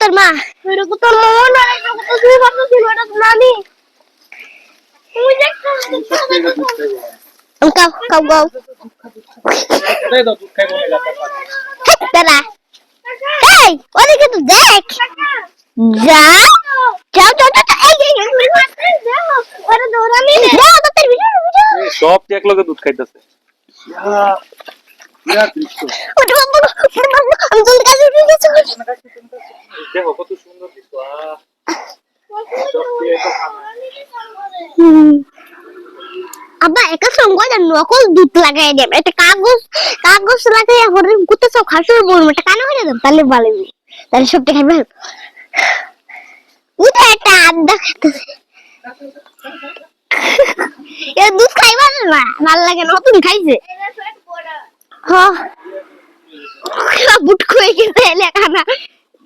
তোর মা এরকম তোর মন না এরকম তো তুই ভাবছিস এটা তো নানি তুই দেখ কাউ কাউ গাও এটাই দাও দুধ খাইবো না গাতা পাত দাদা এই ওদিকে তো দেখ যা যাও যাও যাও ওরে দৌড়ালি রে যাও তোর ভিডিও এই সব এক লগে দুধ খাইতেছে ইয়া দৃশ্য ওটা আমি তোর কাছে উঠে গেছি দেখো কত সুন্দর দৃশ্য সব দিয়ে তো খানা আব্বা একা সঙ্গে না নকল দুধ লাগাই দেব একটা কাগজ কাগজ লাগাই হরিণ কুত্তে সব খাসুর বলবো একটা কানে হয়ে দেব তাহলে ভালো হবে তাহলে সবটা খাবে উঠে একটা আড্ডা খেতেছে এ দুধ খাইবা না ভালো লাগে না তুমি খাইছে হ্যাঁ বুট খুঁয়ে গেছে এলাকানা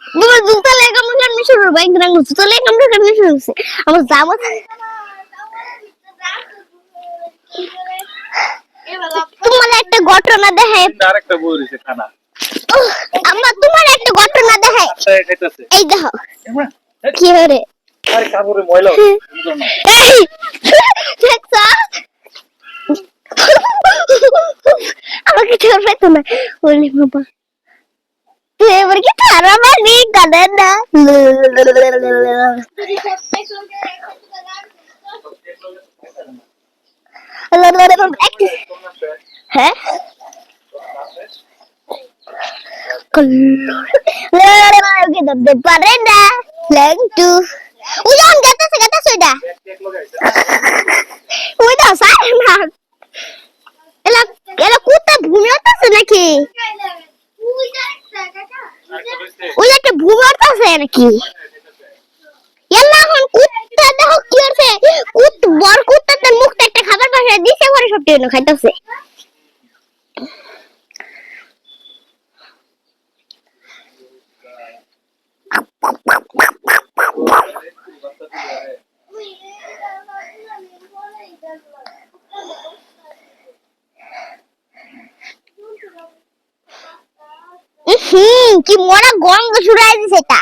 তোমার জুতা লেগে মনে আমি শুরু বাইক রাং জুতা লেগে আমরা কেন শুরু হচ্ছে আমার যাবো তোমার একটা ঘটনা দেখায় আরেকটা বই রইছে খানা আম্মা তোমার একটা ঘটনা দেখায় খাইতেছে এই দেখো কি হরে আরে কাপড়ে ময়লা এই দেখছো আমাকে ছোট পাইতো না বলি বাবা তুই এবার কি তারা মানি কাঁদে না হ্যাঁ পারে না লেংটু উজান গাতাছে গাতাছে ওইটা ওইটা সারে না এলা এলা কুত্তা ভূমি হতাছে নাকি ওই একটা ভূমি হতাছে নাকি এলা এখন কুত্তা দেখো কি হচ্ছে বড় কুত্তাটার মুখটা একটা খাবার পাশে দিছে করে সবটি খাইতেছে কি মরা গন্ধ ছুড়াই দিছে এটা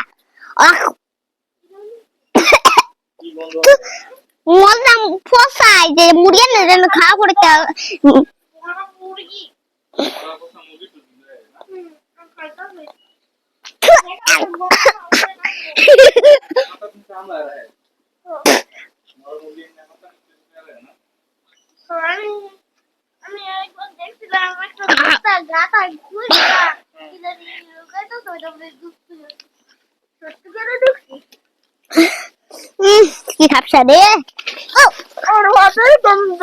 মজা ফসাই যে মুড়িয়ে না যেন খাওয়া করে আমি একবার দেখছিলাম একটা কুত্তা গাতা ঘুরটা কিলারি গাতা তো এটা দুঃখ সত্যি করে দেখছি কি খাপসা রে আর হাতে বন্ধ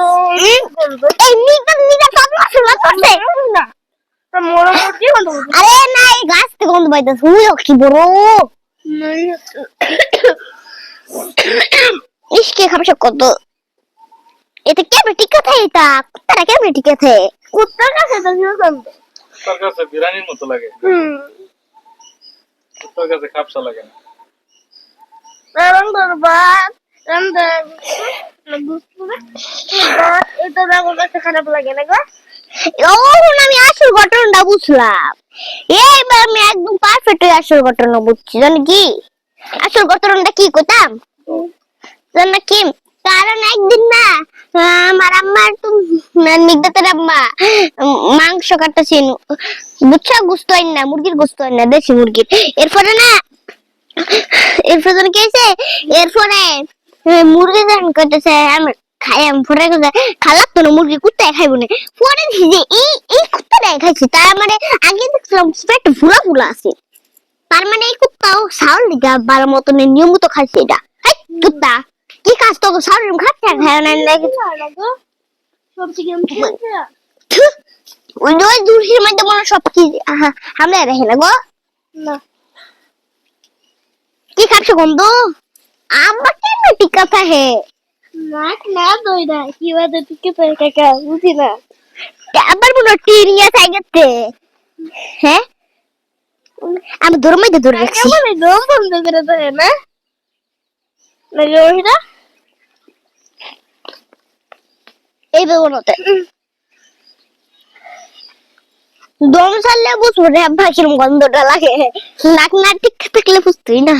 এই নিটা নিটা সব মশলা করছে না তা মোরা মুরগি বন্ধ আরে না এই গাছ থেকে গন্ধ পাইতেছে উই কি বড় নাই ইসকে খাপসা কত এটা কেমন টিকা থাকে এটা কুত্তারা কেমন টিকা থাকে কুত্তার কাছে তো গন্ধ তার কাছে বিরানির মতো লাগে তার কাছে খাপসা লাগে না রান্দার ভাত রান্দার এটা না আমার কাছে খারাপ লাগে না গো ওখন আমি আসল ঘটনাটা বুঝলাম এইবার আমি একদম পারফেক্ট আসল ঘটনা বুঝছি জানি কি আসল ঘটনাটা কি কইতাম জানা কি কারণ একদিন না আমার আম্মা একটু নিগদাতের আম্মা মাংস কাটতেছেন বুঝছো গোস্ত হয় না মুরগির গোস্ত হয় না দেশি মুরগির এরপরে না এরপরে কি হয়েছে এরপরে মুরগি যখন কাটতেছে আমি খাই আমি পরে খালাক তো না মুরগি কুত্তায় খাইব না পরে যে এই কুত্তাটাই খাইছি তার মানে আগে দেখছিলাম পেট ফুলা ফুলা আছে তার মানে এই কুত্তাও সাউল দিকে ভালো মতন নিয়মিত খাইছে এটা কুত্তা কি কাজ তো সাউল খাচ্ছে খায় না সবজি কেমন খেয়েছে ওই দুর্গের মধ্যে মনে সব কি হামলা রাখে না গো না কি খাচ্ছে গন্ধ আম্মা কেন টিকা থাকে নাক না দইরা কি বাদে টিকে পায় কাকা বুঝি না আবার মনে টিরিয়া থাকতে হ্যাঁ আমি ধরে ধরে রাখছি কেমন এই দম বন্ধ করে দেয় না লাগে ওইটা এই বেগুনতে দম ছাড়লে বুঝবো রে ভাই কিরম গন্ধটা লাগে নাক না ঠিক থাকলে বুঝতেই না